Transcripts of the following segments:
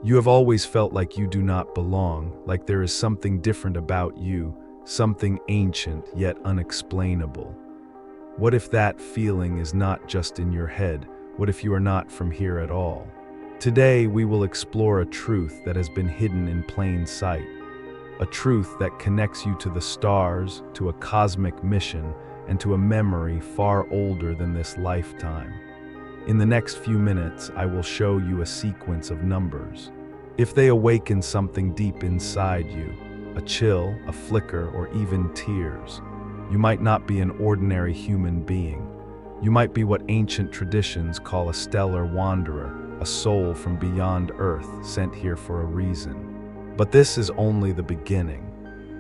You have always felt like you do not belong, like there is something different about you, something ancient yet unexplainable. What if that feeling is not just in your head? What if you are not from here at all? Today we will explore a truth that has been hidden in plain sight, a truth that connects you to the stars, to a cosmic mission, and to a memory far older than this lifetime. In the next few minutes, I will show you a sequence of numbers. If they awaken something deep inside you, a chill, a flicker, or even tears, you might not be an ordinary human being. You might be what ancient traditions call a stellar wanderer, a soul from beyond Earth sent here for a reason. But this is only the beginning,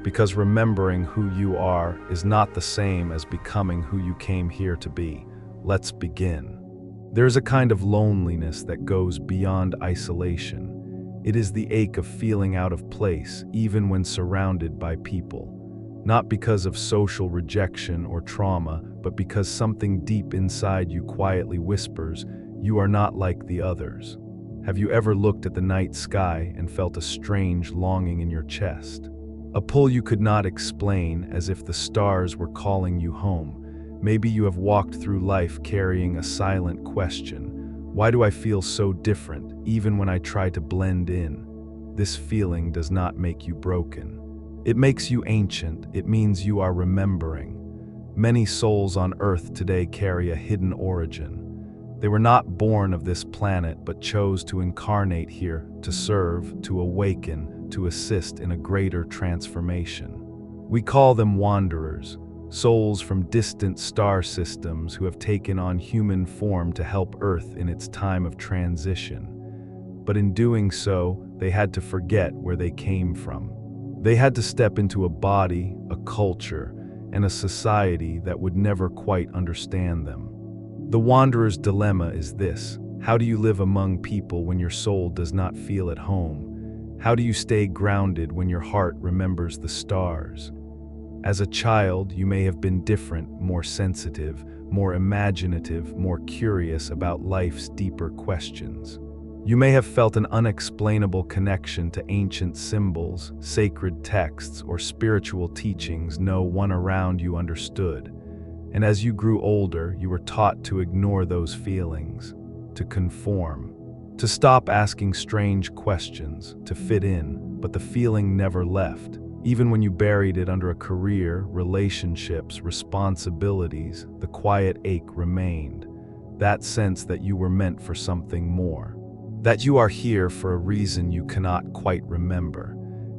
because remembering who you are is not the same as becoming who you came here to be. Let's begin. There's a kind of loneliness that goes beyond isolation. It is the ache of feeling out of place, even when surrounded by people. Not because of social rejection or trauma, but because something deep inside you quietly whispers, "You are not like the others." Have you ever looked at the night sky and felt a strange longing in your chest? A pull you could not explain, as if the stars were calling you home. Maybe you have walked through life carrying a silent question. Why do I feel so different, even when I try to blend in? This feeling does not make you broken. It makes you ancient. It means you are remembering. Many souls on Earth today carry a hidden origin. They were not born of this planet, but chose to incarnate here, to serve, to awaken, to assist in a greater transformation. We call them wanderers, souls from distant star systems who have taken on human form to help Earth in its time of transition. But in doing so, they had to forget where they came from. They had to step into a body, a culture, and a society that would never quite understand them. The wanderer's dilemma is this: how do you live among people when your soul does not feel at home? How do you stay grounded when your heart remembers the stars? As a child, you may have been different, more sensitive, more imaginative, more curious about life's deeper questions. You may have felt an unexplainable connection to ancient symbols, sacred texts, or spiritual teachings no one around you understood. And as you grew older, you were taught to ignore those feelings, to conform, to stop asking strange questions, to fit in, but the feeling never left. Even when you buried it under a career, relationships, responsibilities, the quiet ache remained. That sense that you were meant for something more. That you are here for a reason you cannot quite remember.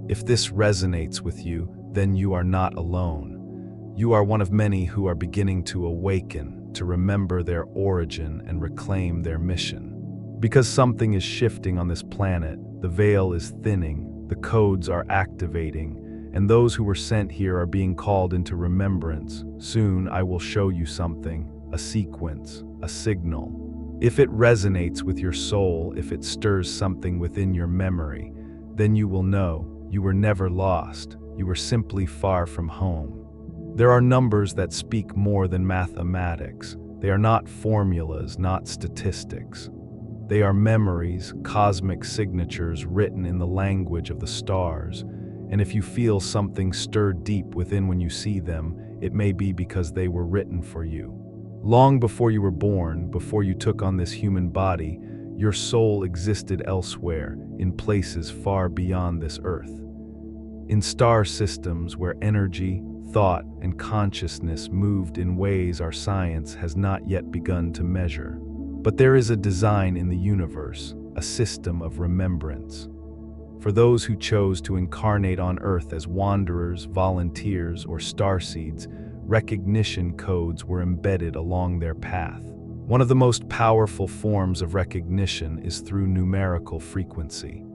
If this resonates with you, then you are not alone. You are one of many who are beginning to awaken, to remember their origin and reclaim their mission. Because something is shifting on this planet, the veil is thinning, the codes are activating, and those who were sent here are being called into remembrance. Soon I will show you something, a sequence, a signal. If it resonates with your soul, if it stirs something within your memory, then you will know you were never lost, you were simply far from home. There are numbers that speak more than mathematics. They are not formulas, not statistics. They are memories, cosmic signatures written in the language of the stars. And if you feel something stir deep within when you see them, it may be because they were written for you. Long before you were born, before you took on this human body, your soul existed elsewhere, in places far beyond this earth. In star systems where energy, thought, and consciousness moved in ways our science has not yet begun to measure. But there is a design in the universe, a system of remembrance. For those who chose to incarnate on Earth as wanderers, volunteers, or starseeds, recognition codes were embedded along their path. One of the most powerful forms of recognition is through numerical frequency.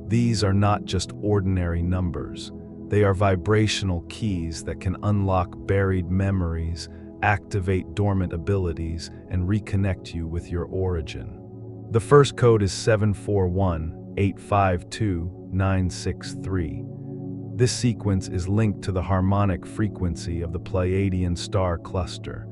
These are not just ordinary numbers. They are vibrational keys that can unlock buried memories, activate dormant abilities, and reconnect you with your origin. The first code is 741-852-963. This sequence is linked to the harmonic frequency of the Pleiadian star cluster.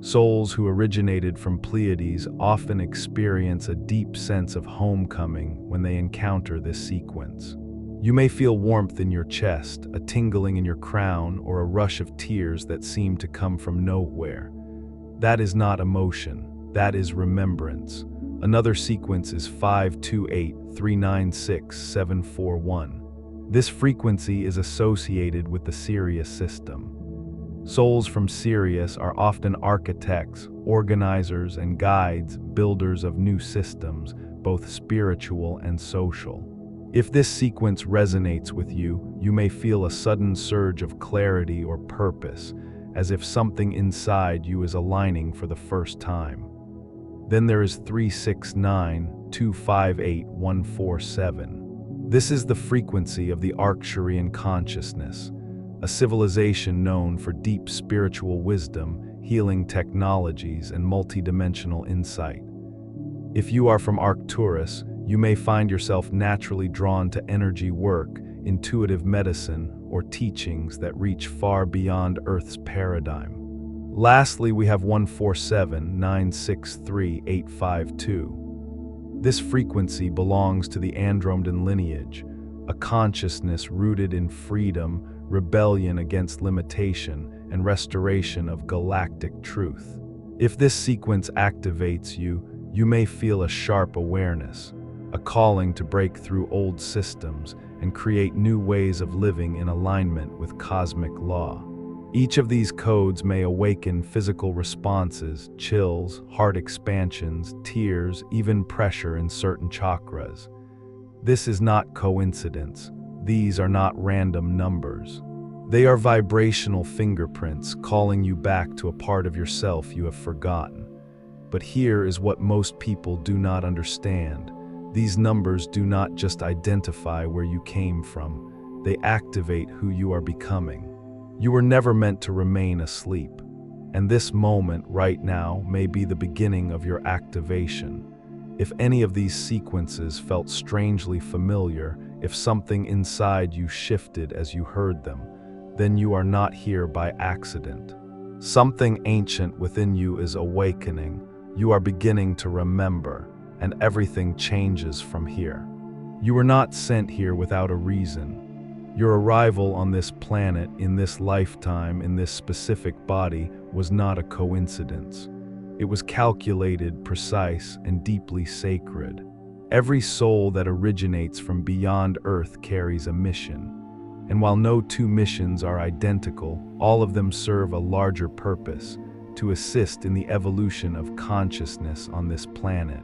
Souls who originated from Pleiades often experience a deep sense of homecoming when they encounter this sequence. You may feel warmth in your chest, a tingling in your crown, or a rush of tears that seem to come from nowhere. That is not emotion, that is remembrance. Another sequence is 528-396-741. This frequency is associated with the Sirius system. Souls from Sirius are often architects, organizers, and guides, builders of new systems, both spiritual and social. If this sequence resonates with you, you may feel a sudden surge of clarity or purpose, as if something inside you is aligning for the first time. Then there is 369-258-147. This is the frequency of the Arcturian consciousness, a civilization known for deep spiritual wisdom, healing technologies, and multidimensional insight. If you are from Arcturus, you may find yourself naturally drawn to energy work, intuitive medicine, or teachings that reach far beyond Earth's paradigm. Lastly, we have 147-963-852. This frequency belongs to the Andromedan lineage, a consciousness rooted in freedom, rebellion against limitation, and restoration of galactic truth. If this sequence activates you, you may feel a sharp awareness, a calling to break through old systems and create new ways of living in alignment with cosmic law. Each of these codes may awaken physical responses, chills, heart expansions, tears, even pressure in certain chakras. This is not coincidence. These are not random numbers. They are vibrational fingerprints calling you back to a part of yourself you have forgotten. But here is what most people do not understand. These numbers do not just identify where you came from, they activate who you are becoming. You were never meant to remain asleep, and this moment right now may be the beginning of your activation. If any of these sequences felt strangely familiar, if something inside you shifted as you heard them, then you are not here by accident. Something ancient within you is awakening. You are beginning to remember, and everything changes from here. You were not sent here without a reason. Your arrival on this planet, in this lifetime, in this specific body, was not a coincidence. It was calculated, precise, and deeply sacred. Every soul that originates from beyond Earth carries a mission. And while no two missions are identical, all of them serve a larger purpose: to assist in the evolution of consciousness on this planet.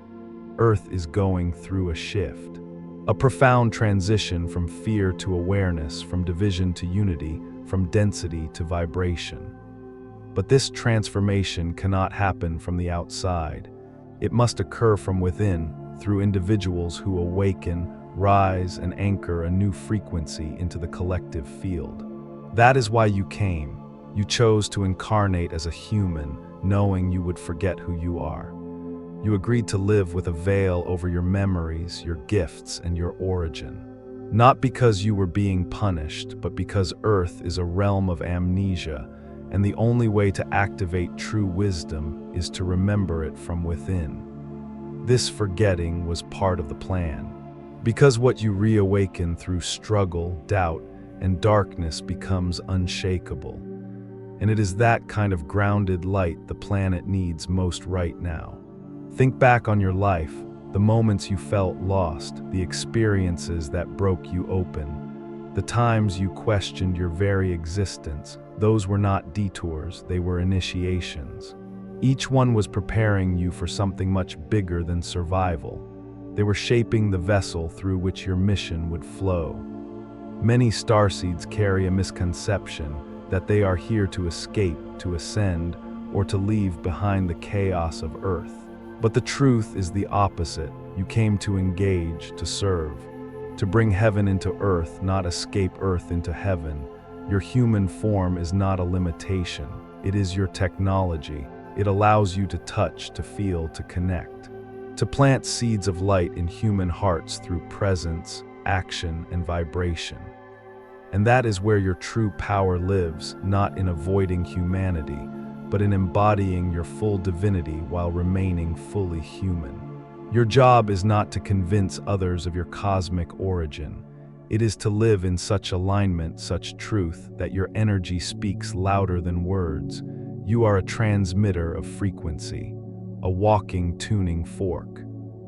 Earth is going through a shift. A profound transition from fear to awareness, from division to unity, from density to vibration. But this transformation cannot happen from the outside. It must occur from within, through individuals who awaken, rise, and anchor a new frequency into the collective field. That is why you came. You chose to incarnate as a human, knowing you would forget who you are. You agreed to live with a veil over your memories, your gifts, and your origin. Not because you were being punished, but because Earth is a realm of amnesia, and the only way to activate true wisdom is to remember it from within. This forgetting was part of the plan. Because what you reawaken through struggle, doubt, and darkness becomes unshakable. And it is that kind of grounded light the planet needs most right now. Think back on your life, the moments you felt lost, the experiences that broke you open, the times you questioned your very existence. Those were not detours, they were initiations. Each one was preparing you for something much bigger than survival. They were shaping the vessel through which your mission would flow. Many starseeds carry a misconception that they are here to escape, to ascend, or to leave behind the chaos of Earth. But the truth is the opposite. You came to engage, to serve, to bring heaven into Earth, not escape Earth into heaven. Your human form is not a limitation. It is your technology. It allows you to touch, to feel, to connect, to plant seeds of light in human hearts through presence, action, and vibration. And that is where your true power lives, not in avoiding humanity, but in embodying your full divinity while remaining fully human. Your job is not to convince others of your cosmic origin. It is to live in such alignment, such truth, that your energy speaks louder than words. You are a transmitter of frequency, a walking tuning fork.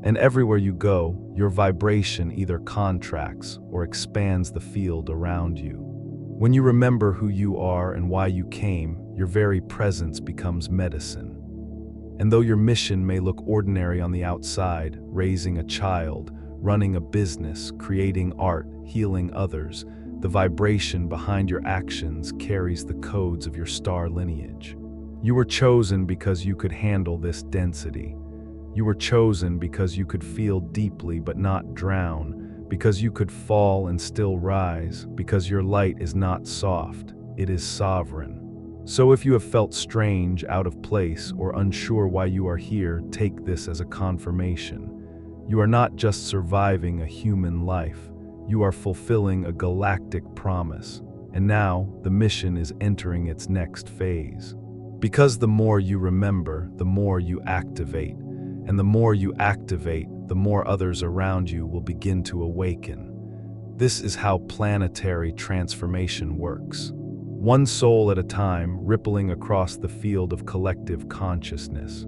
And everywhere you go, your vibration either contracts or expands the field around you. When you remember who you are and why you came, your very presence becomes medicine. And though your mission may look ordinary on the outside, raising a child, running a business, creating art, healing others, the vibration behind your actions carries the codes of your star lineage. You were chosen because you could handle this density. You were chosen because you could feel deeply but not drown, because you could fall and still rise, because your light is not soft, it is sovereign. So if you have felt strange, out of place, or unsure why you are here, take this as a confirmation. You are not just surviving a human life, you are fulfilling a galactic promise. And now, the mission is entering its next phase. Because the more you remember, the more you activate. And the more you activate, the more others around you will begin to awaken. This is how planetary transformation works. One soul at a time, rippling across the field of collective consciousness.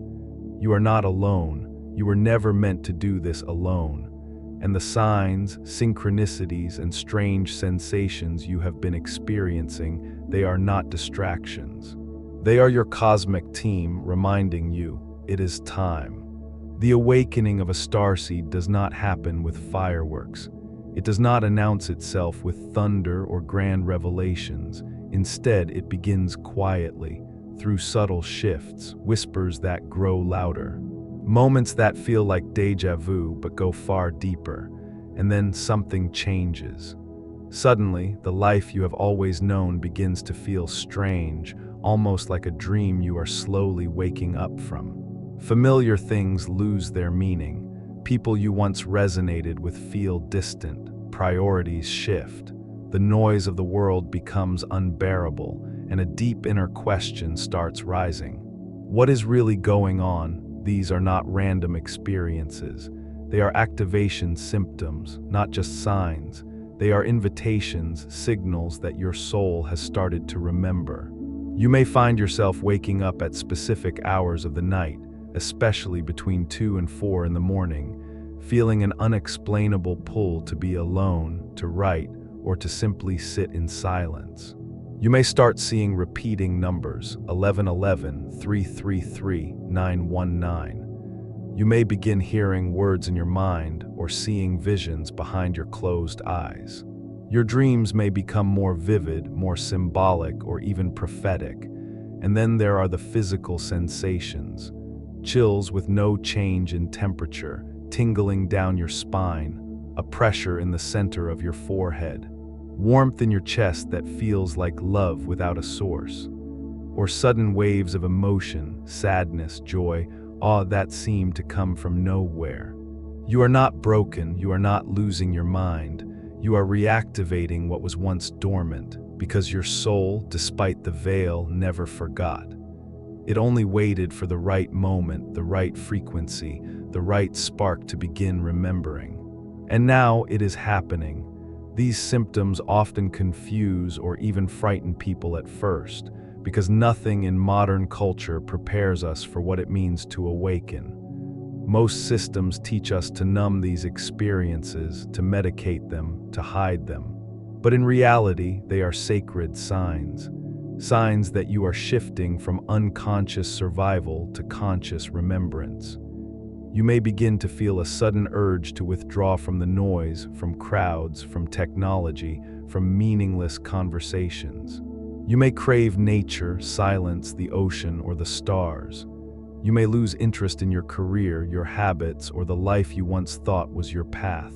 You are not alone. You were never meant to do this alone. And the signs, synchronicities, and strange sensations you have been experiencing, they are not distractions. They are your cosmic team reminding you, it is time. The awakening of a starseed does not happen with fireworks. It does not announce itself with thunder or grand revelations. Instead, it begins quietly, through subtle shifts, whispers that grow louder. Moments that feel like déjà vu but go far deeper. And then something changes. Suddenly, the life you have always known begins to feel strange, almost like a dream you are slowly waking up from. Familiar things lose their meaning. People you once resonated with feel distant. Priorities shift. The noise of the world becomes unbearable, and a deep inner question starts rising. What is really going on? These are not random experiences. They are activation symptoms, not just signs. They are invitations, signals that your soul has started to remember. You may find yourself waking up at specific hours of the night, especially between 2 and 4 in the morning, feeling an unexplainable pull to be alone, to write, or to simply sit in silence. You may start seeing repeating numbers, 1111, 333, 919. You may begin hearing words in your mind or seeing visions behind your closed eyes. Your dreams may become more vivid, more symbolic, or even prophetic. And then there are the physical sensations. Chills with no change in temperature, tingling down your spine, a pressure in the center of your forehead, warmth in your chest that feels like love without a source, or sudden waves of emotion, sadness, joy, awe that seem to come from nowhere. You are not broken, you are not losing your mind, you are reactivating what was once dormant, because your soul, despite the veil, never forgot. It only waited for the right moment, the right frequency, the right spark to begin remembering. And now it is happening. These symptoms often confuse or even frighten people at first, because nothing in modern culture prepares us for what it means to awaken. Most systems teach us to numb these experiences, to medicate them, to hide them. But in reality, they are sacred signs. Signs that you are shifting from unconscious survival to conscious remembrance. You may begin to feel a sudden urge to withdraw from the noise, from crowds, from technology, from meaningless conversations. You may crave nature, silence, the ocean, or the stars. You may lose interest in your career, your habits, or the life you once thought was your path.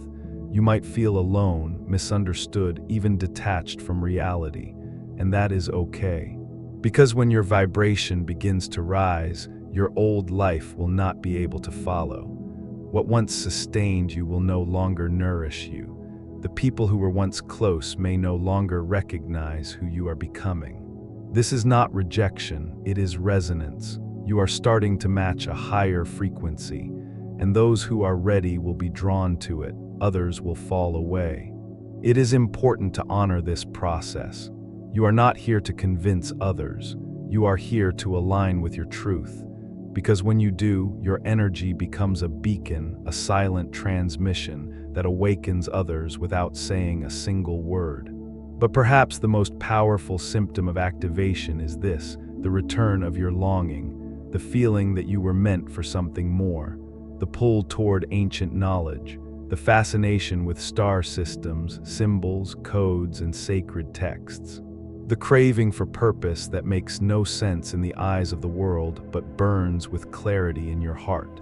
You might feel alone, misunderstood, even detached from reality. And that is okay. Because when your vibration begins to rise, your old life will not be able to follow. What once sustained you will no longer nourish you. The people who were once close may no longer recognize who you are becoming. This is not rejection, it is resonance. You are starting to match a higher frequency, and those who are ready will be drawn to it, others will fall away. It is important to honor this process. You are not here to convince others, you are here to align with your truth. Because when you do, your energy becomes a beacon, a silent transmission that awakens others without saying a single word. But perhaps the most powerful symptom of activation is this: the return of your longing, the feeling that you were meant for something more, the pull toward ancient knowledge, the fascination with star systems, symbols, codes, and sacred texts. The craving for purpose that makes no sense in the eyes of the world but burns with clarity in your heart.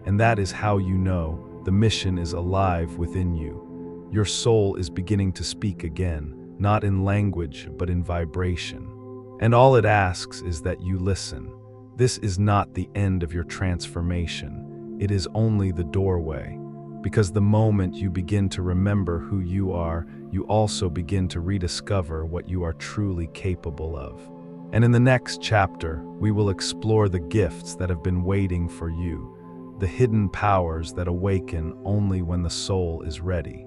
And that is how you know the mission is alive within you. Your soul is beginning to speak again, not in language but in vibration. And all it asks is that you listen. This is not the end of your transformation. It is only the doorway. Because the moment you begin to remember who you are, you also begin to rediscover what you are truly capable of. And in the next chapter, we will explore the gifts that have been waiting for you, the hidden powers that awaken only when the soul is ready.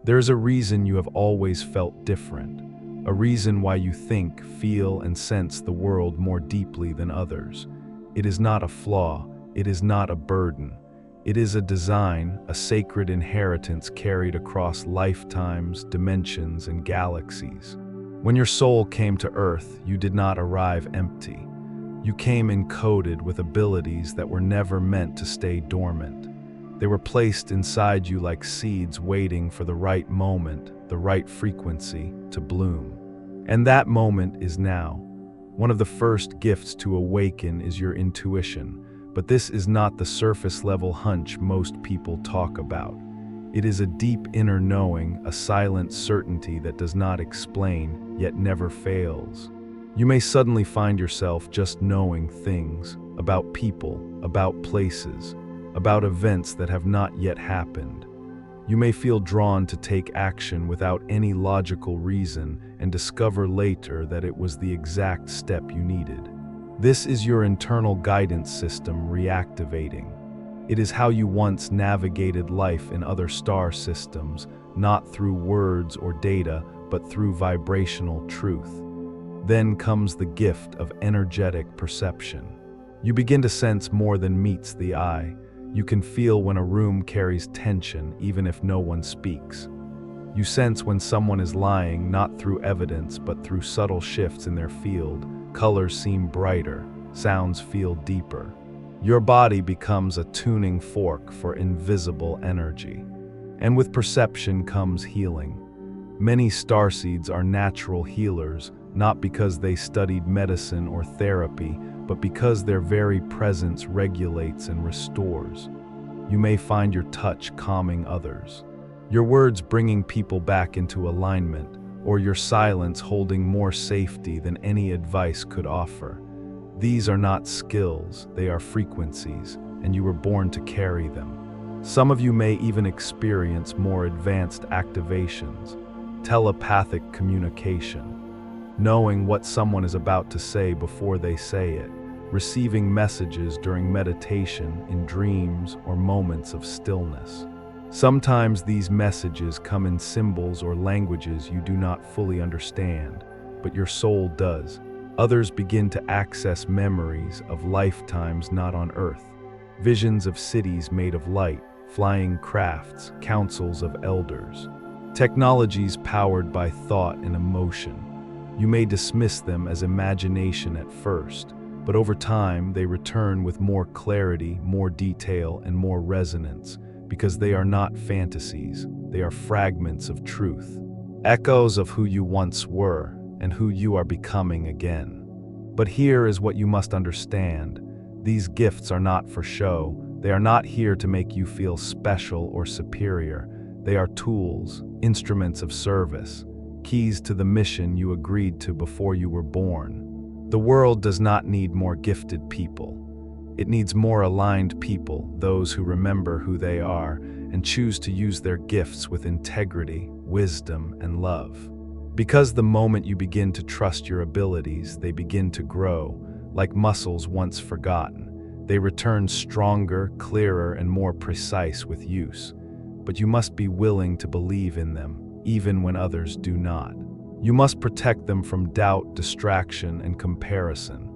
There is a reason you have always felt different, a reason why you think, feel, and sense the world more deeply than others. It is not a flaw, it is not a burden. It is a design, a sacred inheritance carried across lifetimes, dimensions, and galaxies. When your soul came to Earth, you did not arrive empty. You came encoded with abilities that were never meant to stay dormant. They were placed inside you like seeds waiting for the right moment, the right frequency to bloom. And that moment is now. One of the first gifts to awaken is your intuition. But this is not the surface-level hunch most people talk about. It is a deep inner knowing, a silent certainty that does not explain, yet never fails. You may suddenly find yourself just knowing things about people, about places, about events that have not yet happened. You may feel drawn to take action without any logical reason and discover later that it was the exact step you needed. This is your internal guidance system reactivating. It is how you once navigated life in other star systems, not through words or data, but through vibrational truth. Then comes the gift of energetic perception. You begin to sense more than meets the eye. You can feel when a room carries tension, even if no one speaks. You sense when someone is lying, not through evidence, but through subtle shifts in their field. Colors seem brighter, sounds feel deeper. Your body becomes a tuning fork for invisible energy. And with perception comes healing. Many starseeds are natural healers, not because they studied medicine or therapy, but because their very presence regulates and restores. You may find your touch calming others, your words bringing people back into alignment, or your silence holding more safety than any advice could offer. These are not skills, they are frequencies, and you were born to carry them. Some of you may even experience more advanced activations, telepathic communication, knowing what someone is about to say before they say it, receiving messages during meditation, in dreams, or moments of stillness. Sometimes these messages come in symbols or languages you do not fully understand, but your soul does. Others begin to access memories of lifetimes not on Earth, visions of cities made of light, flying crafts, councils of elders, technologies powered by thought and emotion. You may dismiss them as imagination at first, but over time they return with more clarity, more detail, and more resonance. Because they are not fantasies, they are fragments of truth, echoes of who you once were and who you are becoming again. But here is what you must understand. These gifts are not for show. They are not here to make you feel special or superior. They are tools, instruments of service, keys to the mission you agreed to before you were born. The world does not need more gifted people. It needs more aligned people, those who remember who they are and choose to use their gifts with integrity, wisdom, and love. Because the moment you begin to trust your abilities, they begin to grow, like muscles once forgotten. They return stronger, clearer, and more precise with use. But you must be willing to believe in them, even when others do not. You must protect them from doubt, distraction, and comparison.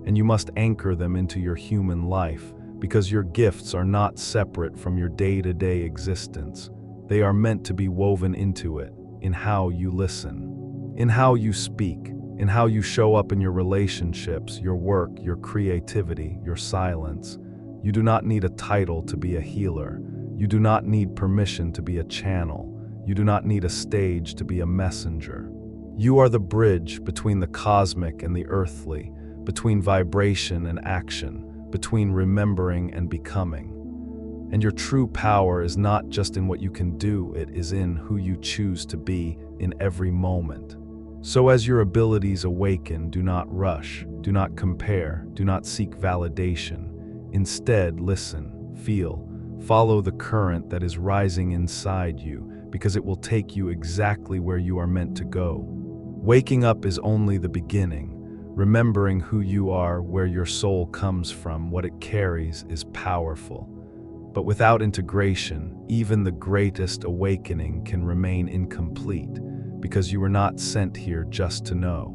And you must anchor them into your human life, because your gifts are not separate from your day-to-day existence. They are meant to be woven into it, in how you listen, in how you speak, in how you show up in your relationships, your work, your creativity, your silence. You do not need a title to be a healer. You do not need permission to be a channel. You do not need a stage to be a messenger. You are the bridge between the cosmic and the earthly, between vibration and action, between remembering and becoming. And your true power is not just in what you can do, it is in who you choose to be in every moment. So as your abilities awaken, do not rush, do not compare, do not seek validation. Instead, listen, feel, follow the current that is rising inside you, because it will take you exactly where you are meant to go. Waking up is only the beginning. Remembering who you are, where your soul comes from, what it carries, is powerful. But without integration, even the greatest awakening can remain incomplete, because you were not sent here just to know.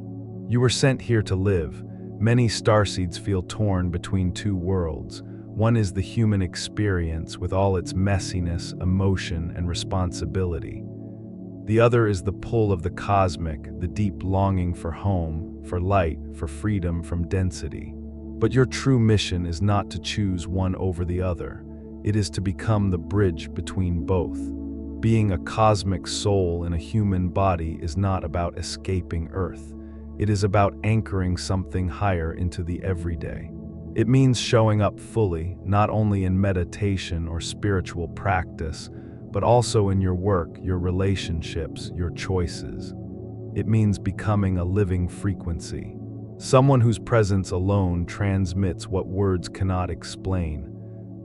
You were sent here to live. Many starseeds feel torn between two worlds. One is the human experience with all its messiness, emotion, and responsibility. The other is the pull of the cosmic, the deep longing for home, for light, for freedom from density. But your true mission is not to choose one over the other. It is to become the bridge between both. Being a cosmic soul in a human body is not about escaping Earth. It is about anchoring something higher into the everyday. It means showing up fully, not only in meditation or spiritual practice, but also in your work, your relationships, your choices. It means becoming a living frequency. Someone whose presence alone transmits what words cannot explain.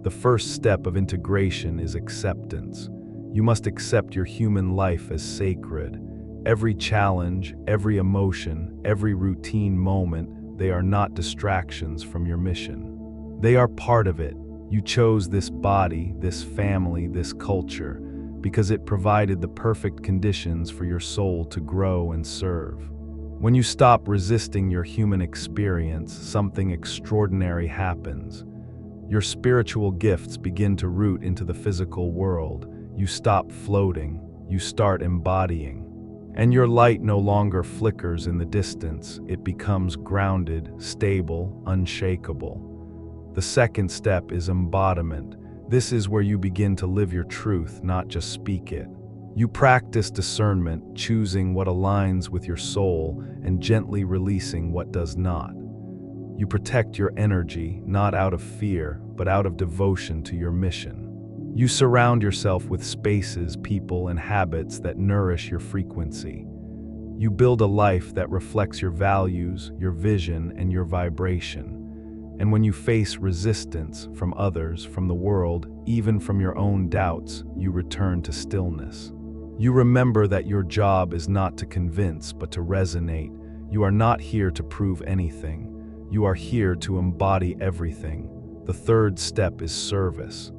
The first step of integration is acceptance. You must accept your human life as sacred. Every challenge, every emotion, every routine moment, they are not distractions from your mission. They are part of it. You chose this body, this family, this culture, because it provided the perfect conditions for your soul to grow and serve. When you stop resisting your human experience, something extraordinary happens. Your spiritual gifts begin to root into the physical world. You stop floating, you start embodying. And your light no longer flickers in the distance, it becomes grounded, stable, unshakable. The second step is embodiment. This is where you begin to live your truth, not just speak it. You practice discernment, choosing what aligns with your soul and gently releasing what does not. You protect your energy, not out of fear, but out of devotion to your mission. You surround yourself with spaces, people, and habits that nourish your frequency. You build a life that reflects your values, your vision, and your vibration. And when you face resistance from others, from the world, even from your own doubts, you return to stillness. You remember that your job is not to convince, but to resonate. You are not here to prove anything. You are here to embody everything. The third step is service.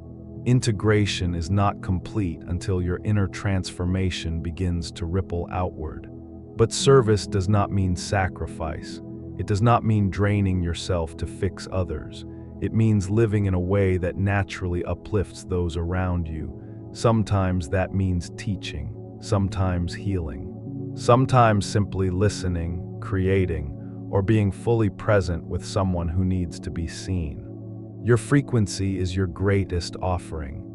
Integration is not complete until your inner transformation begins to ripple outward. But service does not mean sacrifice. It does not mean draining yourself to fix others. It means living in a way that naturally uplifts those around you. Sometimes that means teaching, sometimes healing, sometimes simply listening, creating, or being fully present with someone who needs to be seen. Your frequency is your greatest offering,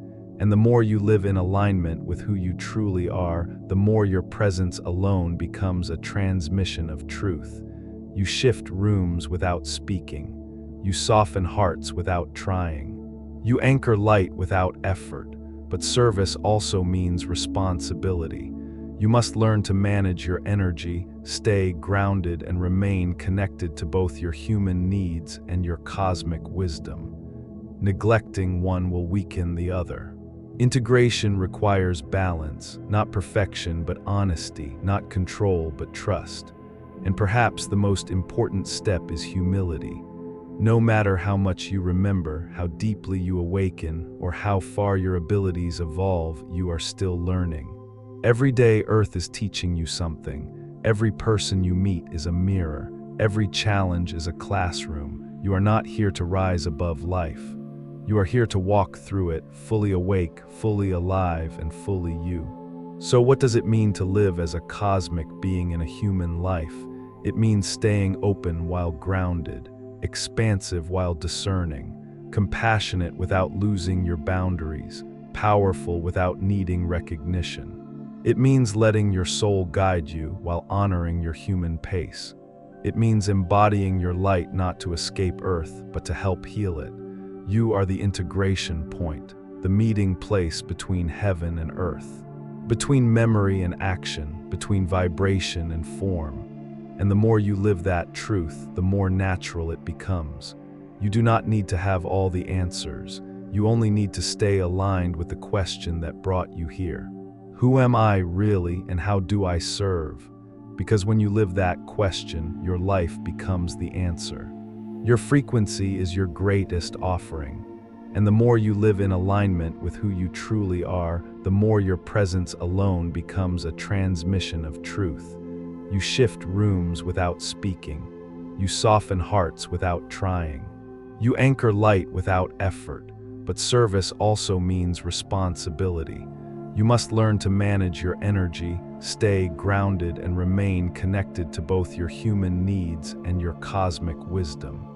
and the more you live in alignment with who you truly are, the more your presence alone becomes a transmission of truth. You shift rooms without speaking. You soften hearts without trying. You anchor light without effort, but service also means responsibility. You must learn to manage your energy, stay grounded, and remain connected to both your human needs and your cosmic wisdom. Neglecting one will weaken the other. Integration requires balance, not perfection but honesty, not control but trust. And perhaps the most important step is humility. No matter how much you remember, how deeply you awaken, or how far your abilities evolve, you are still learning. Every day Earth is teaching you something. Every person you meet is a mirror. Every challenge is a classroom. You are not here to rise above life. You are here to walk through it, fully awake, fully alive, and fully you. So what does it mean to live as a cosmic being in a human life? It means staying open while grounded, expansive while discerning, compassionate without losing your boundaries, powerful without needing recognition. It means letting your soul guide you while honoring your human pace. It means embodying your light not to escape Earth, but to help heal it. You are the integration point, the meeting place between heaven and earth, between memory and action, between vibration and form. And the more you live that truth, the more natural it becomes. You do not need to have all the answers. You only need to stay aligned with the question that brought you here. Who am I really, and how do I serve? Because when you live that question, your life becomes the answer. Your frequency is your greatest offering, and the more you live in alignment with who you truly are, the more your presence alone becomes a transmission of truth. You shift rooms without speaking. You soften hearts without trying. You anchor light without effort, but service also means responsibility. You must learn to manage your energy, stay grounded, and remain connected to both your human needs and your cosmic wisdom.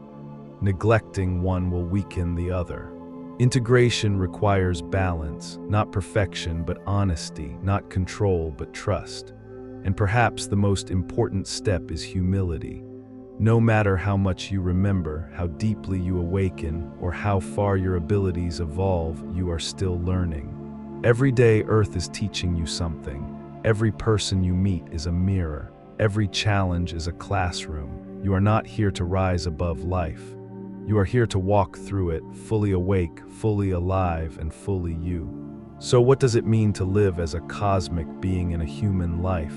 Neglecting one will weaken the other. Integration requires balance, not perfection but honesty, not control but trust. And perhaps the most important step is humility. No matter how much you remember, how deeply you awaken, or how far your abilities evolve, you are still learning. Every day Earth is teaching you something. Every person you meet is a mirror. Every challenge is a classroom. You are not here to rise above life. You are here to walk through it, fully awake, fully alive, and fully you. So what does it mean to live as a cosmic being in a human life?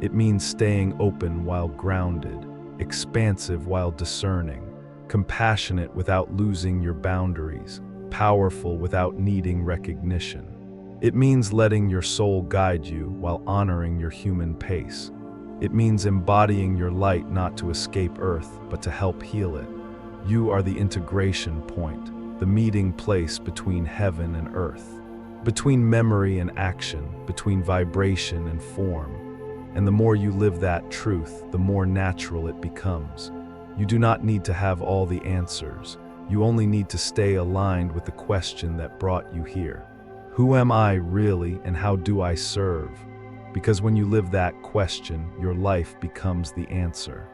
It means staying open while grounded, expansive while discerning, compassionate without losing your boundaries, powerful without needing recognition. It means letting your soul guide you while honoring your human pace. It means embodying your light not to escape Earth, but to help heal it. You are the integration point, the meeting place between heaven and earth, between memory and action, between vibration and form. And the more you live that truth, the more natural it becomes. You do not need to have all the answers. You only need to stay aligned with the question that brought you here. Who am I really, and how do I serve? Because when you live that question, your life becomes the answer.